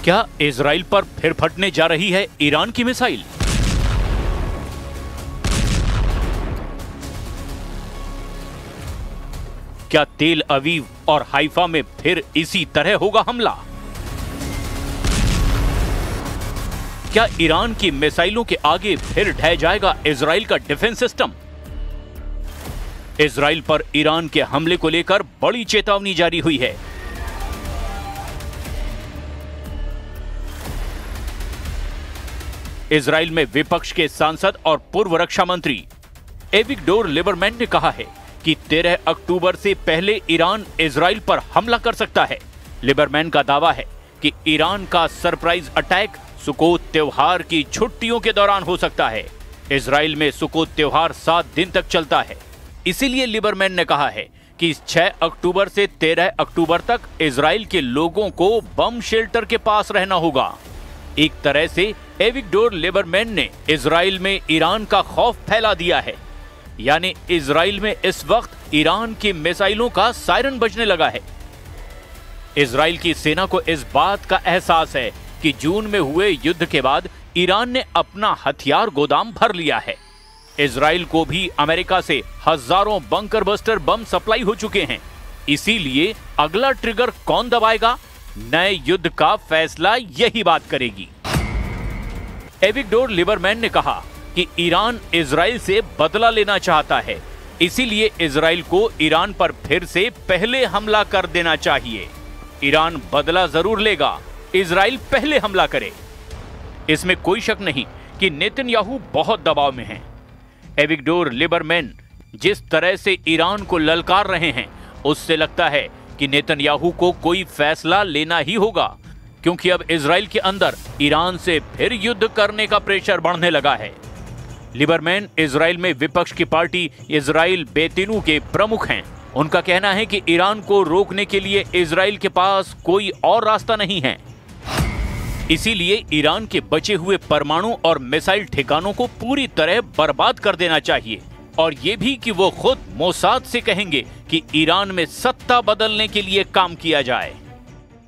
क्या इजराइल पर फिर फटने जा रही है ईरान की मिसाइल? क्या तेल अवीव और हाइफा में फिर इसी तरह होगा हमला? क्या ईरान की मिसाइलों के आगे फिर ढह जाएगा इजराइल का डिफेंस सिस्टम? इजराइल पर ईरान के हमले को लेकर बड़ी चेतावनी जारी हुई है। इजराइल में विपक्ष के सांसद और पूर्व रक्षा मंत्री एविगडोर लिबरमैन ने कहा है कि 13 अक्टूबर से पहले ईरान इजराइल पर हमला कर सकता है। लिबरमैन का दावा है कि ईरान का सरप्राइज अटैक सुकोत त्योहार की छुट्टियों के दौरान हो सकता है। इजराइल में सुकोत त्योहार 7 दिन तक चलता है। इसीलिए लिबरमैन ने कहा है कि 6 अक्टूबर से 13 अक्टूबर तक इजराइल के लोगों को बम शेल्टर के पास रहना होगा। एक तरह से एविगडोर लिबरमैन ने इजराइल में ईरान का खौफ फैला दिया है। यानी इजराइल में इस वक्त ईरान की मिसाइलों का सायरन बजने लगा है। इजराइल की सेना को इस बात का एहसास है कि जून में हुए युद्ध के बाद ईरान ने अपना हथियार गोदाम भर लिया है। इजराइल को भी अमेरिका से हजारों बंकर बस्टर बम सप्लाई हो चुके हैं। इसीलिए अगला ट्रिगर कौन दबाएगा, नए युद्ध का फैसला यही बात करेगी। एविगडोर लिबरमैन ने कहा कि ईरान इजराइल से बदला लेना चाहता है, इसीलिए इजराइल को ईरान पर फिर से पहले हमला कर देना चाहिए। ईरान बदला जरूर लेगा, इजराइल पहले हमला करे। इसमें कोई शक नहीं कि नेतन्याहू बहुत दबाव में हैं। एविगडोर लिबरमैन जिस तरह से ईरान को ललकार रहे हैं, उससे लगता है कि नेतन्याहू को कोई फैसला लेना ही होगा, क्योंकि अब इजराइल के अंदर ईरान से फिर युद्ध करने का प्रेशर बढ़ने लगा है। लिबरमैन इजराइल में विपक्ष की पार्टी इजराइल बेतिनू के प्रमुख हैं। उनका कहना है कि ईरान को रोकने के लिए इजराइल के पास कोई और रास्ता नहीं है। इसीलिए ईरान के बचे हुए परमाणु और मिसाइल ठिकानों को पूरी तरह बर्बाद कर देना चाहिए, और ये भी कि वो खुद मोसाद से कहेंगे कि ईरान में सत्ता बदलने के लिए काम किया जाए।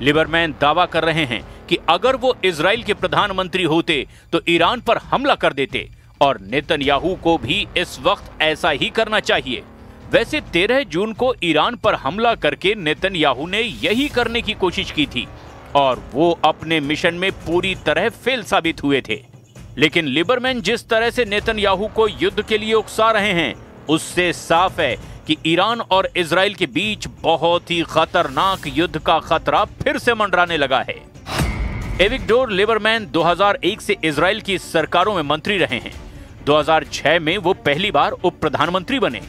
लिबरमैन दावा कर रहे हैं कि अगर वो इजराइल के प्रधानमंत्री होते तो ईरान पर हमला कर देते, और नेतन्याहू को भी इस वक्त ऐसा ही करना चाहिए। वैसे 13 जून को ईरान पर हमला करके नेतन्याहू ने यही करने की कोशिश की थी, और वो अपने मिशन में पूरी तरह फेल साबित हुए थे। लेकिन लिबरमैन जिस तरह से नेतन्याहू को युद्ध के लिए उकसा रहे हैं, उससे साफ है कि ईरान और इजराइल के बीच बहुत ही खतरनाक युद्ध का खतरा फिर से मंडराने लगा है। एविगडोर लिबरमैन 2001 से इजराइल की सरकारों में मंत्री रहे हैं। 2006 में वो पहली बार उप प्रधानमंत्री बने।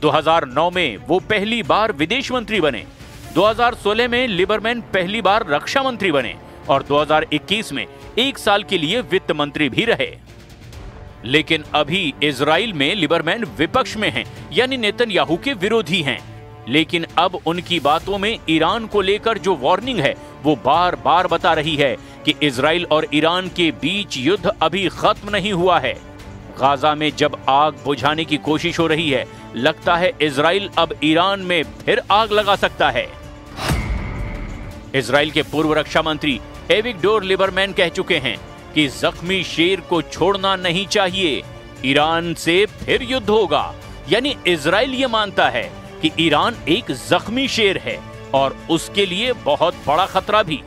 2009 में वो पहली बार विदेश मंत्री बने। 2016 में लिबरमैन पहली बार रक्षा मंत्री बने, और 2021 में 1 साल के लिए वित्त मंत्री भी रहे। लेकिन अभी इजराइल में लिबरमैन विपक्ष में हैं, यानी नेतन्याहू के विरोधी हैं। लेकिन अब उनकी बातों में ईरान को लेकर जो वार्निंग है, वो बार बार बता रही है कि इजराइल और ईरान के बीच युद्ध अभी खत्म नहीं हुआ है। गाजा में जब आग बुझाने की कोशिश हो रही है, लगता है इजराइल अब ईरान में फिर आग लगा सकता है। इजराइल के पूर्व रक्षा मंत्री एविगडोर लिबरमैन कह चुके हैं कि जख्मी शेर को छोड़ना नहीं चाहिए, ईरान से फिर युद्ध होगा। यानी इजराइल ये मानता है कि ईरान एक जख्मी शेर है, और उसके लिए बहुत बड़ा खतरा भी।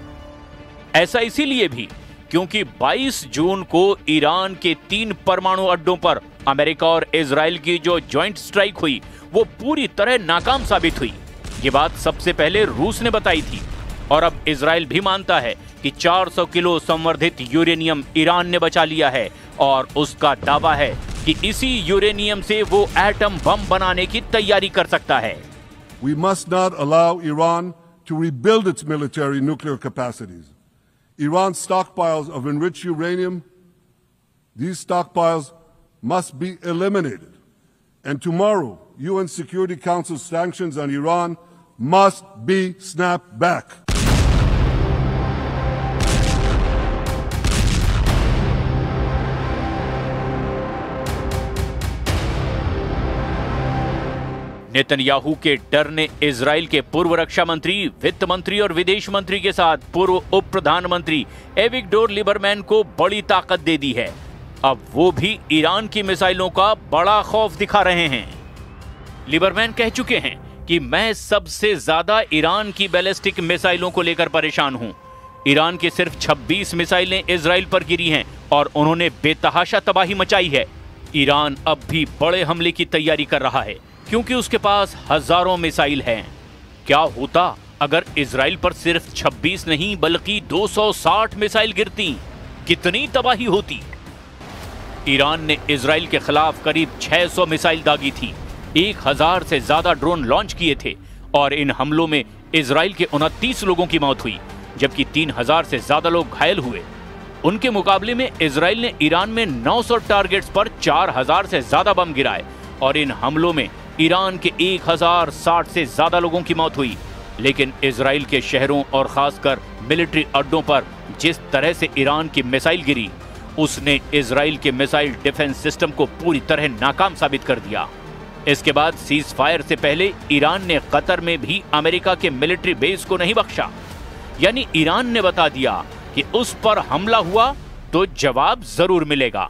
ऐसा इसीलिए भी क्योंकि 22 जून को ईरान के 3 परमाणु अड्डों पर अमेरिका और इजराइल की जो ज्वाइंट स्ट्राइक हुई, वो पूरी तरह नाकाम साबित हुई। ये बात सबसे पहले रूस ने बताई थी, और अब इजराइल भी मानता है कि 400 किलो संवर्धित यूरेनियम ईरान ने बचा लिया है, और उसका दावा है कि इसी यूरेनियम से वो एटम बम बनाने की तैयारी कर सकता है। We must not allow Iran to rebuild its military nuclear capacities. Iran's stockpiles of enriched uranium, these stockpiles must be eliminated. And tomorrow, UN Security Council sanctions on Iran must be snapped back. Netanyahu के डर ने Israel के पूर्व रक्षा मंत्री, वित्त मंत्री और विदेश मंत्री के साथ पूर्व उप प्रधानमंत्री एविगडोर लिबरमैन को बड़ी ताकत दे दी है। अब वो भी ईरान की मिसाइलों का बड़ा खौफ दिखा रहे हैं। लिबरमैन कह चुके हैं कि मैं सबसे ज्यादा ईरान की बैलिस्टिक मिसाइलों को लेकर परेशान हूं। ईरान की सिर्फ 26 मिसाइलें इजराइल पर गिरी हैं और उन्होंने बेतहाशा तबाही मचाई है। ईरान अब भी बड़े हमले की तैयारी कर रहा है क्योंकि उसके पास हजारों मिसाइल हैं। क्या होता अगर इजराइल पर सिर्फ 26 नहीं बल्कि 260 मिसाइल गिरती? कितनी तबाही होती। ईरान ने इजराइल के खिलाफ करीब 600 मिसाइल दागी थी, 1000 से ज्यादा ड्रोन लॉन्च किए थे और इन हमलों में इजराइल के 29 लोगों की मौत हुई जबकि 3000 से ज्यादा लोग घायल हुए। उनके मुकाबले में इजराइल ने ईरान में 900 टारगेट्स पर 4000 से ज्यादा बम गिराए और इन हमलों में ईरान के 1060 से ज्यादा लोगों की मौत हुई। लेकिन इजराइल के शहरों और खासकर मिलिट्री अड्डों पर जिस तरह से ईरान की मिसाइल गिरी, उसने इजराइल के मिसाइल डिफेंस सिस्टम को पूरी तरह नाकाम साबित कर दिया। इसके बाद सीज फायर से पहले ईरान ने कतर में भी अमेरिका के मिलिट्री बेस को नहीं बख्शा। यानी ईरान ने बता दिया कि उस पर हमला हुआ तो जवाब जरूर मिलेगा।